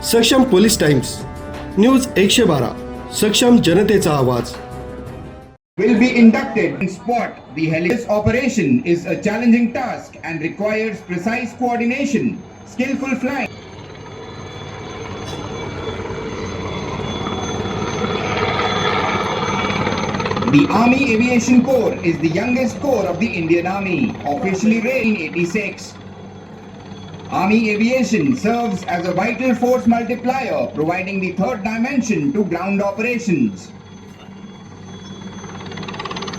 सक्षम police times, news 112, सक्षम जनतेचा आवाज. Will be inducted in spot. The helicopter operation is a challenging task and requires precise coordination, skillful flying. The Army Aviation Corps is the youngest corps of the Indian Army, officially raised in 86. Army Aviation serves as a vital force multiplier, providing the third dimension to ground operations.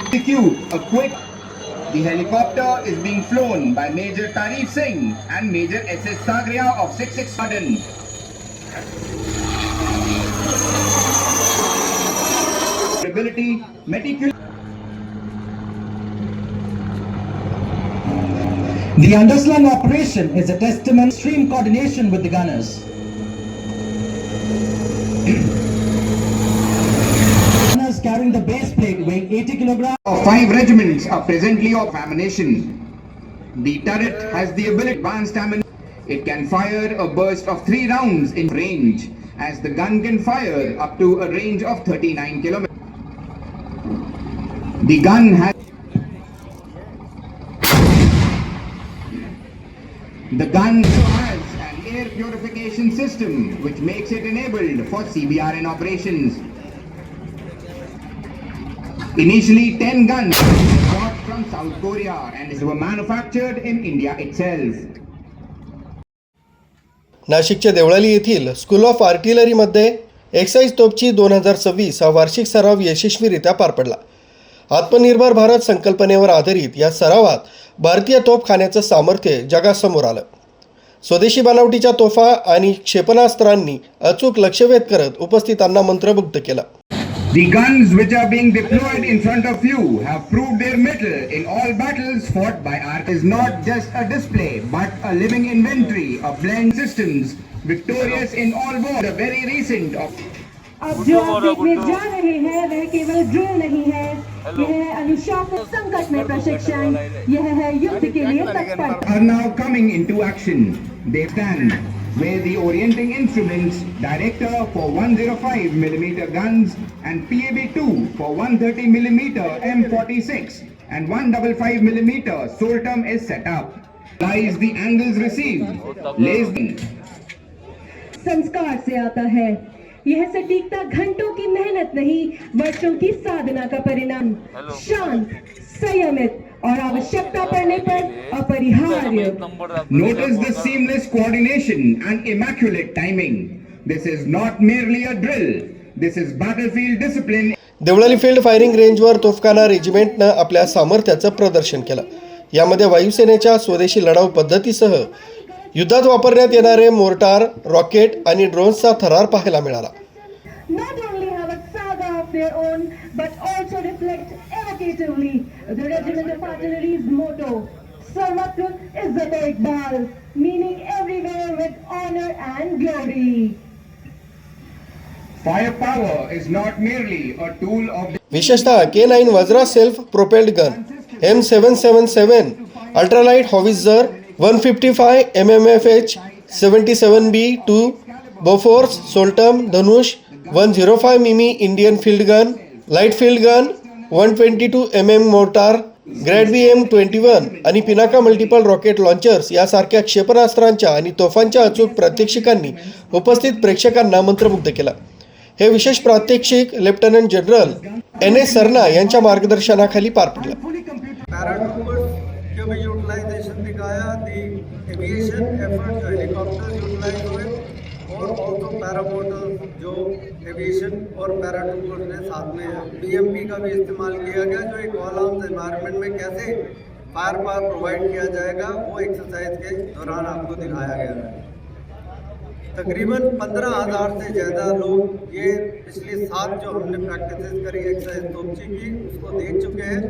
Execute a quick. The helicopter is being flown by Major Tarif Singh and Major SS Sagria of 66 Garden. Ability, meticulous. The underslung operation is a testament to extreme coordination with the gunners. Gunners carrying the base plate weighing 80 kilograms. 5 regiments are presently of ammunition. The turret has the ability to advance ammunition. It can fire a burst of 3 rounds in range, as the gun can fire up to a range of 39 kilometers. The gun has an air purification system which makes it enabled for CBRN operations. Initially 10 guns were bought from South Korea and were manufactured in India itself. नाशिकच्या देवळाली येथील school of आर्टिलरीमध्ये excise तोपची 2026 हा वार्षिक सराव यशस्वीरित्या पार पडला. आत्मनिर्भर भारत संकल्पनेवर आधारित या सरावात भारतीय तोफखान्याचं सामर्थ्य जगासमोर आलं. स्वदेशी बनावटीच्या तोफा आणि क्षेपणास्त्रांनी अचूक लक्ष्यभेद करत उपस्थितांना मंत्रमुग्ध केलं. The guns which are being deployed in front of you have proved their mettle in all battles fought by our. Is not just a display but a living inventory of blend systems victorious in all wars. The very recent of. अब जो आप देखने जा रहे हैं वह केवल drill नहीं है, यह है अनुशासन संकट में प्रशिक्षण, यह है युद्ध के लिए तत्पर. Are now coming into action. They stand where the orienting instruments, director for 105 mm guns and PAB2 for 130 mm M46 and 155 mm Solterm is set up. Lies the angles received. Lays the संस्कार से आता है. यह सटीकता घंटों की मेहनत नहीं, वर्षों की साधना का परिणाम. शांत, संयमित और आवश्यकता पड़ने पर अपरिहार्य. Notice the seamless coordination and immaculate timing. This is not merely a drill. This is battlefield discipline. Deolali field firing रेंजवर तोफखाना रेजिमेंटनं आपल्या सामर्थ्याचं प्रदर्शन केलं. यामध्ये वायुसेनेच्या स्वदेशी लढाऊ पद्धतीसह युद्धात वापरण्यात येणारे मोर्टार, रॉकेट आणि ड्रोन्सचा थरार पाहायला मिळाला. Not only have a saga of their own, but also reflect evocatively the regiment of artillery's motto, Sarvatra Izzat Iqbal, meaning everywhere with honor and glory. Firepower is not merely a tool of. विशेषतः K9 Vajra self propelled gun, M777 ultralight howitzer, 155 MMFH 77B2 Bofors, Soltam, Dhanush, 105 मिमी Indian field gun, light field gun, 122 mm mortar, Grad BM21 आणि Pinaka multiple rocket launchers यासारख्या क्षेपणास्त्रांच्या आणि तोफांच्या अचूक प्रात्यक्षिकांनी उपस्थित प्रेक्षकांना मंत्रमुग्ध केलं. हे विशेष प्रात्यक्षिक लेफ्टनंट जनरल NS सरना यांच्या मार्गदर्शनाखाली पार पडलं. यूटिलाइजेशन दिखाया, दी एविएशन एफर्ट जो हेलीकॉप्टर यूटिलाइज हुए और ऑल्सो पैरामोटर जो एविएशन और पैराट्रूपर्स ने साथ में BMP का भी इस्तेमाल किया गया, जो एक ऑल आर्म्स एनवायरनमेंट में कैसे फायर पावर प्रोवाइड किया जाएगा वो एक्सरसाइज के दौरान आपको दिखाया गया है. तकरीबन 15,000 से ज़्यादा लोग ये पिछले 7 जो हमने प्रैक्टिस करी एक्सरसाइज तोपची की उसको देख चुके हैं.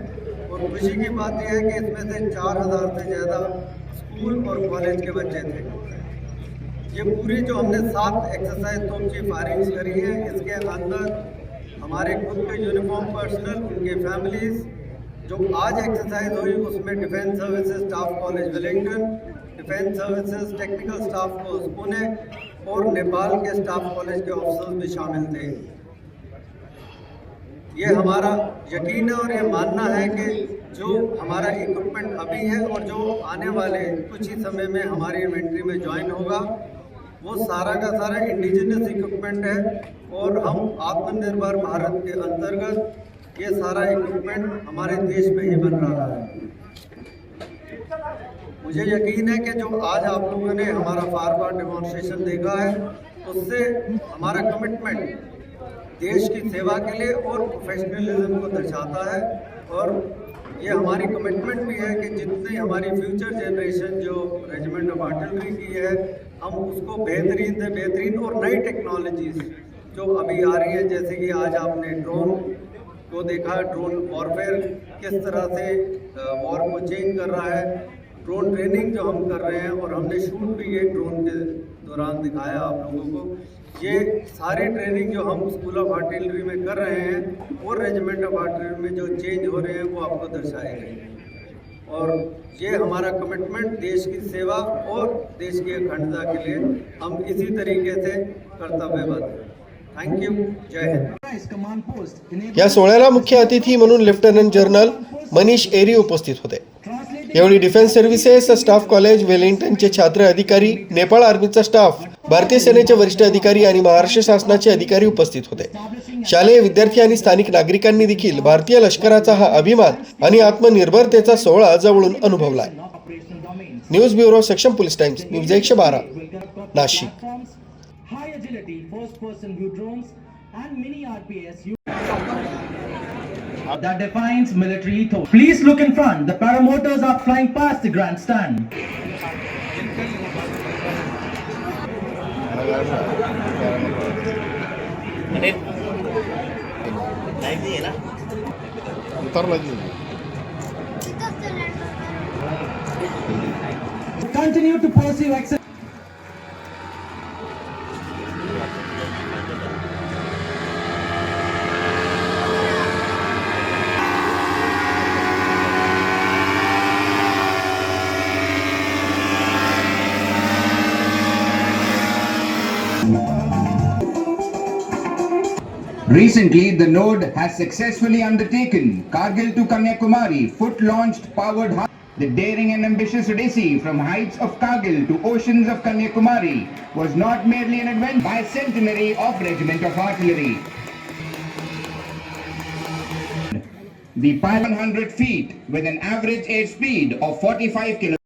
और खुशी की बात यह है कि इसमें से 4,000 से ज़्यादा स्कूल और कॉलेज के बच्चे थे. ये पूरी जो हमने 7 एक्सरसाइज तोपची फायरिंग्स करी है, इसके अंदर हमारे खुद के यूनिफॉर्म पर्सनल, उनके फैमिलीज़, जो आज एक्सरसाइज हुई उसमें defence services staff college Wellington, defence services technical staff course Pune और नेपाल के स्टाफ कॉलेज के ऑफिसर्स भी शामिल थे। ये हमारा यकीन है और ये मानना है कि जो हमारा इक्विपमेंट अभी है और जो आने वाले कुछ ही समय में हमारी इन्वेंट्री में ज्वाइन होगा, वो सारा का सारा इंडिजिनस इक्विपमेंट है और हम आत्मनिर्भर भारत के अंतर्गत ये सारा इक्विपमेंट हमारे देश में ही बन रहा है। मुझे यकीन है कि जो आज आप लोगों ने हमारा फार डेमोन्स्ट्रेशन देखा है, उससे हमारा कमिटमेंट देश की सेवा के लिए और प्रोफेशनलिज्म को दर्शाता है और ये हमारी कमिटमेंट भी है कि जितनी हमारी फ्यूचर जनरेशन जो रेजिमेंट ऑफ आर्टिलरी की है, हम उसको बेहतरीन से बेहतरीन और नई टेक्नोलॉजीज जो अभी आ रही है, जैसे कि आज आपने ड्रोन को देखा, ड्रोन वॉरफेयर किस तरह से वॉर को चेंज कर रहा है, ड्रोन ट्रेनिंग जो हम कर रहे हैं और हमने शूट भी ये ड्रोन के दौरान दिखाया आप लोगों को। ये सारे ट्रेनिंग जो हम स्कूल ऑफ आर्टिलरी में कर रहे हैं और रेजिमेंट ऑफ आर्टिलरी में जो चेंज हो रहे हैं वो आपको दर्शाए गए और ये हमारा कमिटमेंट देश की सेवा और देश की अखंडता के लिए हम इसी तरीके से कर्तव्यबद्ध हैं। थैंक यू, जय हिंद। या सोहळ्याला मुख्य अतिथी म्हणून लेफ्टनंट जनरल मनीष एरी उपस्थित होते। यावेळी डिफेन्स सर्व्हिसेस स्टाफ कॉलेज वेलिंग्टनचे छात्र अधिकारी, नेपाळ आर्मीचा स्टाफ, भारतीय सेनेचे वरिष्ठ अधिकारी आणि महाराष्ट्र शासनाचे अधिकारी उपस्थित होते। शालेय विद्यार्थी आणि स्थानिक नागरिकांनी देखील भारतीय लष्कराचा हा अभिमान आणि आत्मनिर्भरतेचा सोहळा जवळून अनुभवलाय। न्यूज ब्युरो, सक्षम police times, news 112, Nashik. High agility, first-person view drones, and mini RPS that defines military ethos. Please look in front. The paramotors are flying past the grandstand. Continue to pursue excellence. Recently, the node has successfully undertaken Kargil to Kanyakumari foot-launched powered The daring and ambitious odyssey from heights of Kargil to oceans of Kanyakumari was not merely an adventure by centenary of Regiment of Artillery. The pilot 100 feet with an average airspeed of 45 km.